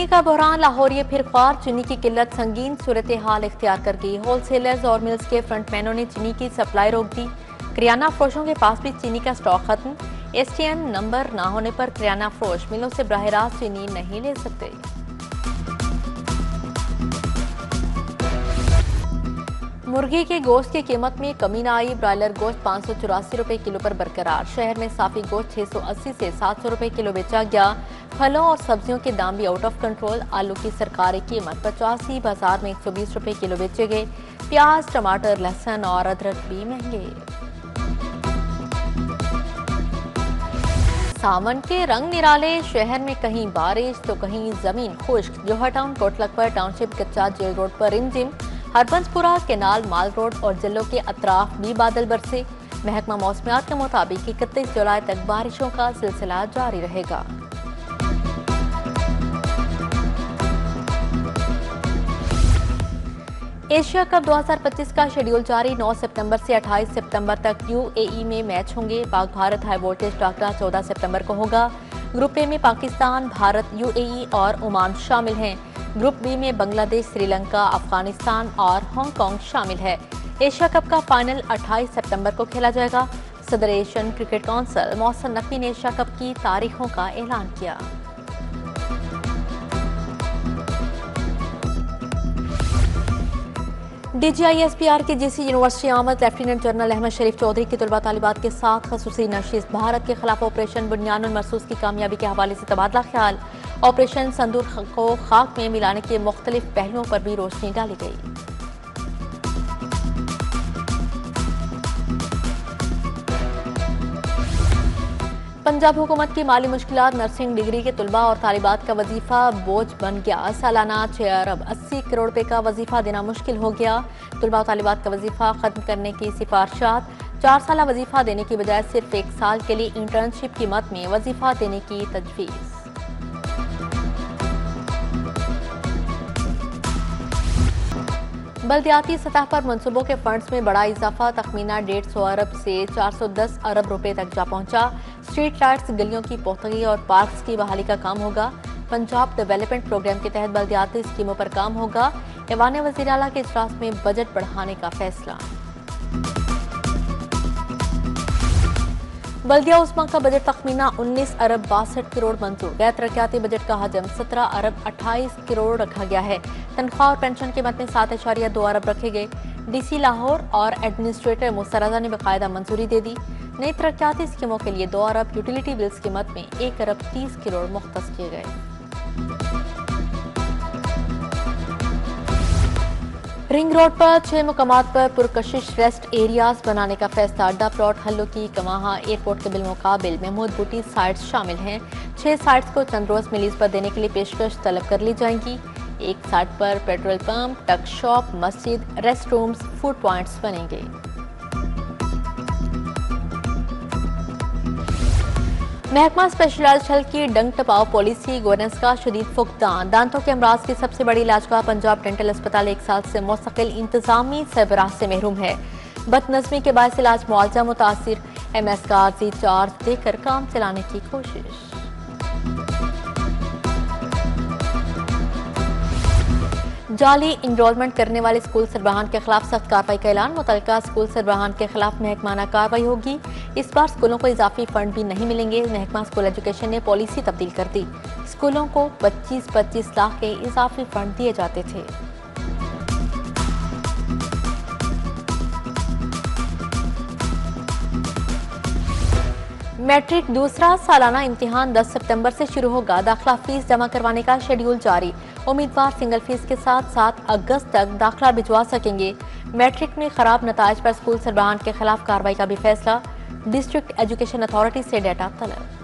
चीनी का बहरान लाहौरिये फिर ख्वार। चीनी की किल्लत संगीन सूरत हाल इख्तियार कर गई। होलसेलर्स और मिल्स के फ्रंटमैनों ने चीनी की सप्लाई रोक दी। किराना फरोशों के पास भी चीनी का स्टॉक खत्म। STN नंबर ना होने पर किराना फरोश मिलों से बराह रास्त चीनी नहीं ले सकते। मुर्गी के गोश्त की कीमत में कमी न आई। ब्रायलर गोश्त 584 रुपए किलो पर बरकरार। शहर में साफी गोश्त 680 से 700 रुपए किलो बेचा गया। फलों और सब्जियों के दाम भी आउट ऑफ कंट्रोल। आलू की सरकारी कीमत 85, बाजार में 120 रुपए किलो बेचे गए। प्याज, टमाटर, लहसुन और अदरक भी महंगे। सावन के रंग निराले। शहर में कहीं बारिश तो कहीं जमीन खुश्क। जोहर टाउन, कोटलखपत टाउनशिप, कच्चा जेल रोड पर रिमझिम। हरबंसपुरा, केनाल, माल रोड और जिलों के अतराफ भी बादल बरसे। महकमा मौसमियात के मुताबिक 31 जुलाई तक बारिशों का सिलसिला जारी रहेगा। एशिया कप 2025 का शेड्यूल जारी। 9 सितंबर से 28 सितंबर तक UAE में मैच होंगे। पाक भारत हाई वोल्टेज टाकरा 14 सितंबर को होगा। ग्रुप ए में पाकिस्तान, भारत, UAE और ओमान शामिल हैं। ग्रुप बी में बांग्लादेश, श्रीलंका, अफगानिस्तान और हांगकांग शामिल है। एशिया कप का फाइनल 28 सितंबर को खेला जाएगा। सदर Asian cricket council Mohsin Naqvi ने एशिया कप की तारीखों का ऐलान किया। DGI-SPR की GC यूनिवर्सिटी आमद। लेफ्टिनेंट जनरल अहमद शरीफ चौधरी की तलबा तालिबात के साथ खसूसी नशिस्त। भारत के खिलाफ ऑपरेशन बुनियानुल मरसूस की कामयाबी के हवाले से तबादला ख्याल। ऑपरेशन संदूर को खाक में मिलाने के मुख्तलिफ पहलुओं पर भी रोशनी डाली गई। पंजाब हुकूमत की माली मुश्किलात। नर्सिंग डिग्री के तलबा और तालिबात का वजीफा बोझ बन गया। सालाना 6 अरब 80 करोड़ रुपए का वजीफा देना मुश्किल हो गया। तलबा और तालिबात का वजीफा खत्म करने की सिफारिशात। 4 साल वजीफा देने की बजाय सिर्फ 1 साल के लिए इंटर्नशिप की मद में वजीफा देने की तजवीज़। बल्दियाती सतह पर मनसूबों के फंड्स में बड़ा इजाफा। तखमीना 150 अरब से 410 अरब रुपए तक जा पहुंचा। स्ट्रीट लाइट्स, गलियों की पोतगी और पार्क्स की बहाली का काम होगा। पंजाब डेवलपमेंट प्रोग्राम के तहत बल्दियाती स्कीमों पर काम होगा। ऐवान वज़ीर आला के इजलास में बजट बढ़ाने का फैसला। बल्दिया उस्मा का बजट तखमीना 19 अरब 62 करोड़ मंजूर। गैर तरक्याती बजट का हजम 17 अरब 28 करोड़ रखा गया है। तनख्वाह और पेंशन के मद में 7.2 अरब रखे गए। DC लाहौर और एडमिनिस्ट्रेटर मुस्तरजा ने बाकायदा मंजूरी दे दी। नई तरक्याती स्कीमों के लिए 2 अरब, यूटिलिटी बिल्स की मद में 1 अरब 30 करोड़ मुख्तस किए गए। रिंग रोड पर 6 मुकामात पर पुरकशिश रेस्ट एरियाज बनाने का फैसला। अड्डा प्लॉट, हल्लो की कमाहा, एयरपोर्ट के बिलमुकाबिल महमूद बूटी साइट्स शामिल हैं। 6 साइट्स को चंद रोज में लीज पर देने के लिए पेशकश तलब कर ली जाएंगी। एक साइट पर पेट्रोल पंप, टक शॉप, मस्जिद, रेस्ट रूम्स, फूड पॉइंट्स बनेंगे। महकमा स्पेशलाइज्ड हेल्थ की डंग टपाओ पॉलिसी, गवर्नेंस का शदीद फुकदान। दांतों के अमराज की सबसे बड़ी इलाजगाह पंजाब डेंटल अस्पताल 1 साल से मुस्तकिल इंतजामी सरबराह से महरूम है। बदनज़मी के बायस इलाज मुआवजा मुतासिर। MS का आर्जी चार्ज देकर काम चलाने की कोशिश। जाली इनरोलमेंट करने वाले स्कूल सरबराहान के खिलाफ सख्त कार्रवाई का ऐलान। मुतल्लिका स्कूल सरबराहान के खिलाफ महकमाना कार्रवाई होगी। इस बार स्कूलों को इजाफी फंड भी नहीं मिलेंगे। महकमा स्कूल एजुकेशन ने पॉलिसी तब्दील कर दी। स्कूलों को 25-25 लाख के इजाफी फंड दिए जाते थे। मैट्रिक दूसरा सालाना इम्तिहान 10 सितंबर से शुरू होगा। दाखिला फीस जमा करवाने का शेड्यूल जारी। उम्मीदवार सिंगल फीस के साथ 7 अगस्त तक दाखिला भिजवा सकेंगे। मैट्रिक में खराब नताइज पर स्कूल सरबराहान के खिलाफ कार्रवाई का भी फैसला। डिस्ट्रिक्ट एजुकेशन अथॉरिटी से डेटा तलब।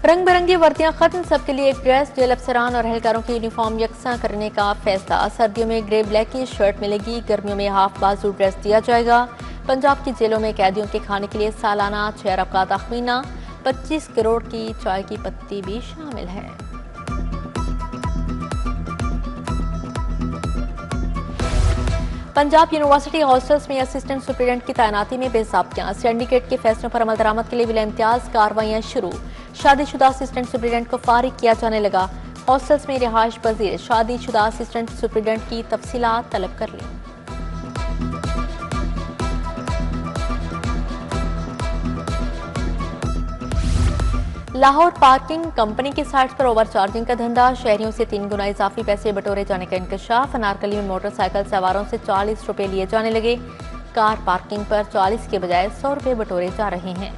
रंग बिरंगी वर्दियां खत्म, सबके लिए एक ड्रेस। जेल अफसरान और एहलकारों की यूनिफॉर्म यकसा करने का फैसला। सर्दियों में ग्रे ब्लैक की शर्ट मिलेगी, गर्मियों में हाफ बाजू ड्रेस दिया जाएगा। पंजाब की जेलों में कैदियों के खाने के लिए सालाना 6 अरब का तखमीना। 25 करोड़ की चाय की पत्ती भी शामिल है। पंजाब यूनिवर्सिटी हॉस्टल्स में असिस्टेंट सुप्रीडेंट की तैनाती में बेसाबकियां, सिंडिकेट के फैसलों पर अमल दरामद के लिए बिला इम्तियाज कार्रवाइयां शुरू। शादीशुदा असिस्टेंट सुप्रीडेंट को फारिग किया जाने लगा। हॉस्टल्स में रिहाइश पजीर शादीशुदा असिस्टेंट सुप्रीडेंट की तफसीलात तलब कर ली। लाहौर पार्किंग कंपनी की साइट्स पर ओवरचार्जिंग का धंधा, शहरियों से 3 गुना इजाफी पैसे बटोरे जाने का इंकशाफ। अनारकली में मोटरसाइकिल सवारों से 40 रुपए लिए जाने लगे। कार पार्किंग पर 40 के बजाय 100 रुपए बटोरे जा रहे हैं।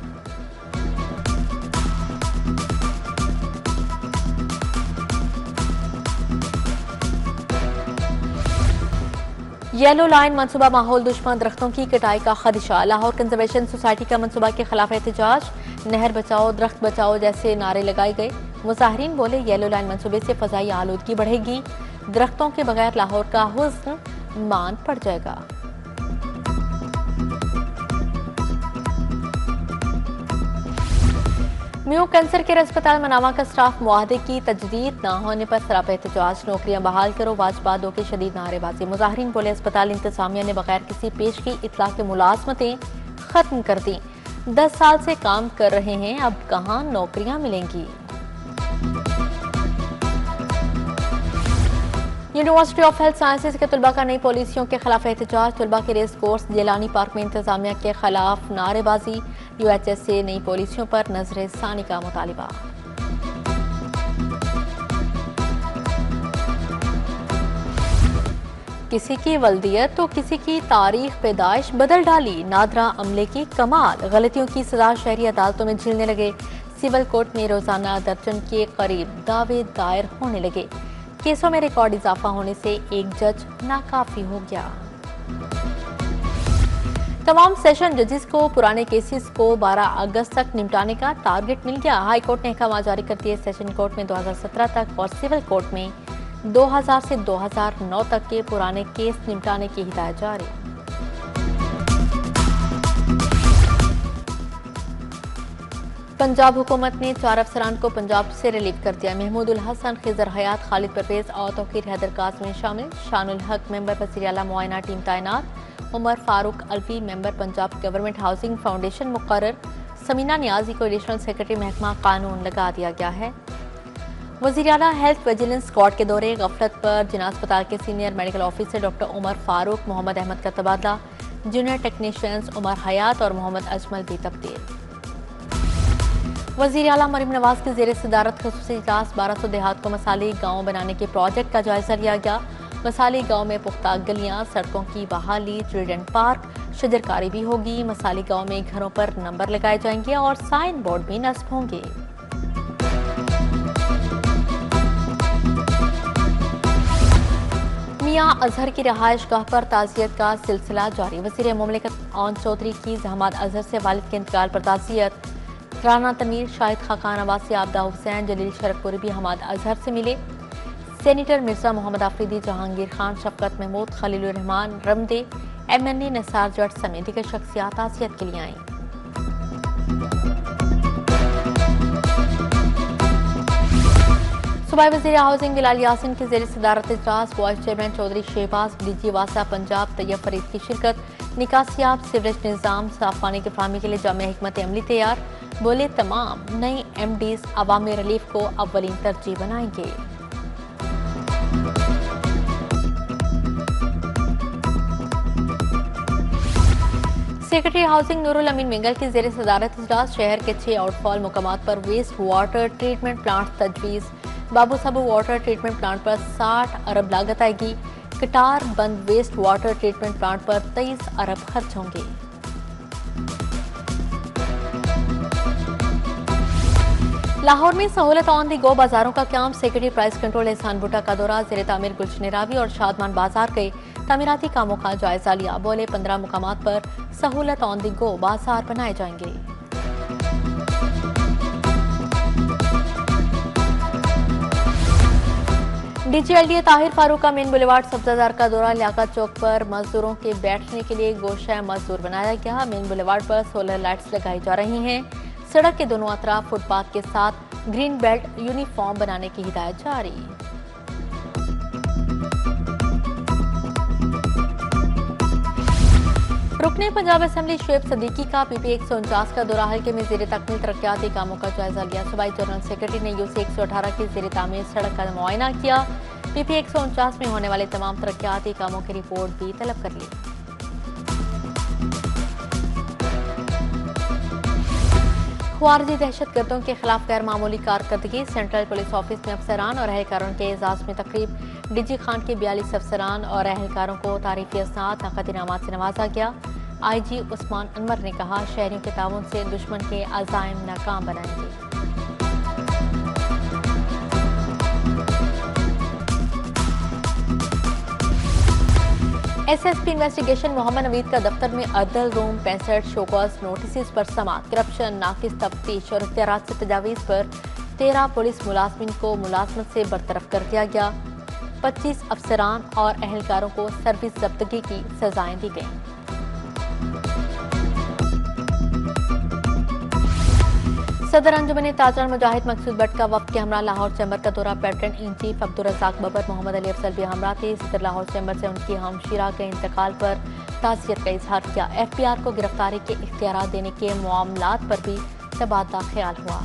येलो लाइन मनसूबा माहौल दुश्मन, दरख्तों की कटाई का खदशा। लाहौर कंजर्वेशन सोसाइटी का मनसूबा के खिलाफ एहतजाज, नहर बचाओ दरख्त बचाओ जैसे नारे लगाए गए। मुजाहिरीन बोले येलो लाइन मनसूबे से फजाई आलूदगी बढ़ेगी, दरख्तों के बगैर लाहौर का हुस्न मान पड़ जाएगा। म्यू कैंसर केयर अस्पताल मनावा का स्टाफ मुआहदे की तजदीद न होने पर सरापा एहतजाज, नौकरियां बहाल करो वाजपादों की शदीद नारेबाजी। मुजाहिरीन बोले अस्पताल इंतजामिया ने बगैर किसी पेश की इतला के मुलाजमतें खत्म कर दी। 10 साल से काम कर रहे हैं, अब कहां नौकरियां मिलेंगी। यूनिवर्सिटी ऑफ हेल्थ साइंसेज के तलबा का नई पॉलिसियों के खिलाफ एहतजाज, तलबा के रेस कोर्स जेलानी पार्क में इंतजामिया के खिलाफ नारेबाजी। यूएचएस से नई पॉलिसियों पर नजर सानी का मुतालिबा। किसी की वल्दियत तो किसी की तारीख पैदाइश बदल डाली, नादरा अमले की कमाल। गलतियों की सजा शहरी अदालतों में झेलने लगे। सिविल कोर्ट में रोजाना दर्जन के करीब दावे दायर होने लगे। केसों में रिकॉर्ड इजाफा होने से एक जज नाकाफी हो गया। तमाम सेशन जजेस को पुराने केसेस को 12 अगस्त तक निपटाने का टारगेट मिल गया। हाई कोर्ट ने अहकाम जारी कर दिए। सेशन कोर्ट में 2017 तक और सिविल कोर्ट में 2000 से 2009 तक के पुराने केस निपटाने की हिदायत जारी। पंजाब हुकूमत ने 4 अफसरान को पंजाब से रिलीव कर दिया। महमूद उल हसन, खिजर हयात, खालिद परवेज और तौकीर हैदर काज़मी शामिल। शानुल हक मेंबर वज़ीर आला मुआयना टीम तैनात। Umar Farooq Alvi member Punjab government housing foundation मुकर्रर। समीना नियाजी को एडिशनल सेक्रेटरी महकमा कानून लगा दिया गया है। वज़ीर आला हेल्थ विजिलेंस स्क्वाड के दौरे गफलत पर जिना अस्पताल के senior medical officer doctor Umar Farooq Mohammad Ahmad का तबादला। जूनियर टेक्नीशियंस उमर हयात और मोहम्मद अजमल भी तब्दील। वज़ीर आला मरीम नवाज की ज़ेर सदारत ख़ुसूसी इजलास। 1200 देहात को मसाली गाँव बनाने के प्रोजेक्ट का जायजा लिया गया। मसाली गांव में पुख्ता गलियां, सड़कों की बहाली, चिल्ड्रन पार्क, शजरकारी भी होगी। मसाली गांव में घरों पर नंबर लगाए जाएंगे और साइन बोर्ड भी नस्ब होंगे। मियां अजहर की रिहाइश गाह पर ताज़ियत का सिलसिला जारी। वज़ीर मुमलिकत ओन चौधरी की जहमात अजहर से वालिद के इंतकाल पर ताज़ियत। राना तनवीर, शाहिद खाकान अब्बासी, आबदा हुसैन, जलील शरकपुरी भी हमाद अजहर से मिले। सेनेटर मिर्जा मोहम्मद आफरीदी, जहांगीर खान, शफकत महमूद, खलीलुर रहमान, रमदे, एमएनए निसार जट समेत दीगर शख्सियात ताज़ियत के लिए आईं। सूबाई वज़ीर हाउसिंग बिलाल यासिन की ज़ेर सदारत इजलास। Vice chairman Chaudhry Shahbaz, DG वासा पंजाब तैयब फरीद की शिरकत। निकासियाब सीवरेज निज़ाम साफ पानी की फराहमी के लिए जामे हिकमत अमली तैयार। बोले तमाम नई एमडीज अवामी रिलीफ को अव्वलीन तरजीह बनाएंगे। सेक्रेटरी हाउसिंग नूरुल अमीन मिंगल की ज़ेर सदारत इजलास। शहर के 6 आउटफॉल मुकामात पर वेस्ट वाटर ट्रीटमेंट प्लांट तजवीज़। बाबू साबू वाटर ट्रीटमेंट प्लांट पर 60 अरब लागत आएगी। कटार बंद वेस्ट वाटर ट्रीटमेंट प्लांट पर 23 अरब खर्च होंगे। लाहौर में सहूलत ऑन दी गो बाजारों का क्याम। सेक्रेटरी प्राइस कंट्रोल एहसान भुट्टा का दौरा। ज़ेरे तामीर गुलशन रावी और शादमान बाजार गए, तामीराती कामों का जायजा लिया। बोले 15 मुकामात पर सहूलत ऑन दी गो बाजार बनाए जाएंगे। डीजीएलडीए ताहिर फारूक का मेन बुलेवार्ड सब्जादार का दौरा। लियाकत चौक पर मजदूरों के बैठने के लिए गोशा मजदूर बनाया गया। मेन बुलेवार्ड पर सोलर लाइट्स लगाई जा रही हैं। सड़क के दोनों अतराफ फुटपाथ के साथ ग्रीन बेल्ट यूनिफॉर्म बनाने की हिदायत जारी। रुकने पंजाब असेंबली शुएब सदीकी का पीपी 149 का दौरा हल्के में जेर तकमील तरक्याती कामों का जायजा लिया। सूबाई जनरल सेक्रेटरी ने यूसी 118 की जेर तामीर सड़क का मुआयना किया। पीपी 149 में होने वाले तमाम तरक्याती कामों की रिपोर्ट भी तलब कर ली। ख्वारिजी दहशतगर्दों के खिलाफ गैर मामूली कारकर्दगी। सेंट्रल पुलिस ऑफिस में अफसरान और अहलकारों के एजाज में तकरीब। डीजी खान के 42 अफसरान और अहलकारों को तारीफी असनाद नकद इनामात से नवाजा गया। IG उस्मान अनवर ने कहा, शहरियों के ताउन से दुश्मन के अज़ाइम नाकाम बनाएंगे। SSP इन्वेस्टिगेशन मोहम्मद नवीद का दफ्तर में अदल रूम 65 शोकॉज नोटिस पर समात। करप्शन, नाकिस तफ्तीश और इख्तियारात से तजावीज़ पर 13 पुलिस मुलाजमिन को मुलाजमत से बरतरफ कर दिया गया। 25 अफसरान और अहलकारों को सर्विस जब्तगी की सजाएं दी गईं। सदर अंजुमन ताजर मुजाहिद मकसूद भट्ट का वफ्द के हमरा लाहौर चैम्बर का दौरा। Patron in chief Abdul Razzaq Babar, Mohammad Ali Afzal भी हमरा थे। सदर लाहौर चैम्बर से उनकी हमशीरा के इंतकाल पर ताज़ियत का इजहार किया। FPR को गिरफ्तारी के इख्तियारात देने के मामलात पर भी तबादला ख्याल हुआ।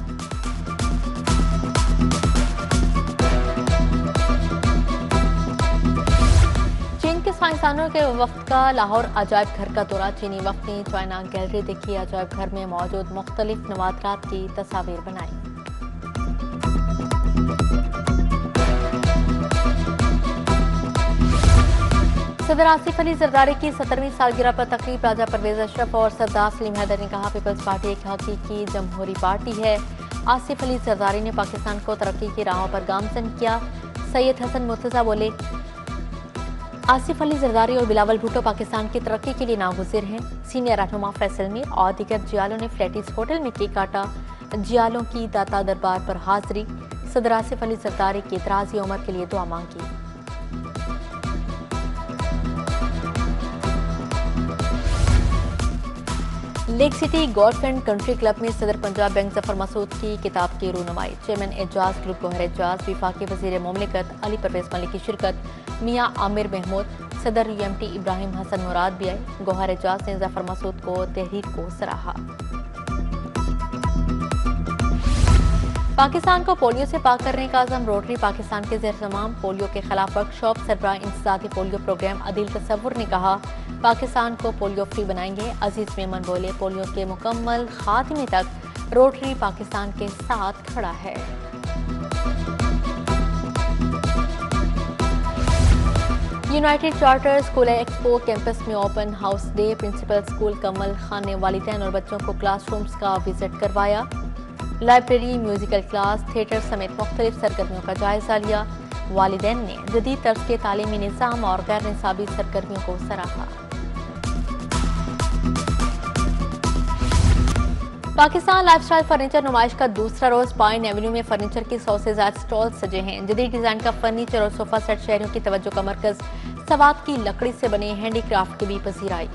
चीन के साइंसदानों के वफ्द का लाहौर अजायब घर का दौरा। चीनी वफ्द ने चाइना गैलरी देखी। अजायब घर में मौजूद मुख्तलिफ नवादरात की तस्वीर बनाई। सदर आसिफ अली जरदारी की 70वीं सालगिरह पर तकरीब। राजा परवेज अशरफ और सरदार सलीम हैदर ने कहा, पीपल्स पार्टी एक हकीकी जमहूरी पार्टी है। आसिफ अली जरदारी ने पाकिस्तान को तरक्की की राहों पर गामजन किया। सैयद हसन मुर्तजा बोले, आसिफ अली जरदारी और बिलावल भुट्टो पाकिस्तान की तरक्की के लिए नागुज़िर हैं। सीनियर रहनुमा फैसल मीर और दीगर जियालों ने फ्लैटिस होटल में केक काटा। जियालों की दाता दरबार पर हाजिरी। सदर आसिफ अली जरदारी की दराज़ी उम्र के लिए दुआ मांगी। Lake city golf and country club में सदर पंजाब बैंक जफर मसूद की किताब की रूनुमाई। चेयरमैन एजाज ग्रुप गौहर एजाज, विफाकी वज़ीर मुमलिकत अली परवेज मलिक की शिरकत। मियां आमिर महमूद, सदर UMT इब्राहिम हसन मुराद भी आए। गौहर एजाज ने जफर मसूद को तहरीर को सराहा। पाकिस्तान को पोलियो से पाक करने का अज़म। रोटरी पाकिस्तान के ज़ेर-ए-ज़माम पोलियो के खिलाफ वर्कशॉप। सरबराह इंसदादी पोलियो प्रोग्राम अदील तसव्वुर ने कहा, पाकिस्तान को पोलियो फ्री बनाएंगे। अजीज मेमन बोले, पोलियो के मुकम्मल खात्मे तक रोटरी पाकिस्तान के साथ खड़ा है। United charter school expo campus में open house day. Principal school Kamal Khan ने वालिदैन और बच्चों को क्लासरूम्स का विजिट करवाया। लाइब्रेरी, म्यूजिकल क्लास, थिएटर समेत मुख्तलिफ सरगर्मियों का जायजा लिया। वालिदैन ने जदीद तर्ज के तालीमी निज़ाम और गैर निसाबी सरगर्मियों को सराहा। पाकिस्तान लाइफस्टाइल फर्नीचर नुमाइश का दूसरा रोज। पाइन एवेन्यू में फर्नीचर की 100 से ज्यादा स्टॉल सजे हैं। जदीद डिजाइन का फर्नीचर और सोफा सेट शहरियों की तवज्जो का मरकज। सवात की लकड़ी से बने हैंडीक्राफ्ट की भी पसीराई।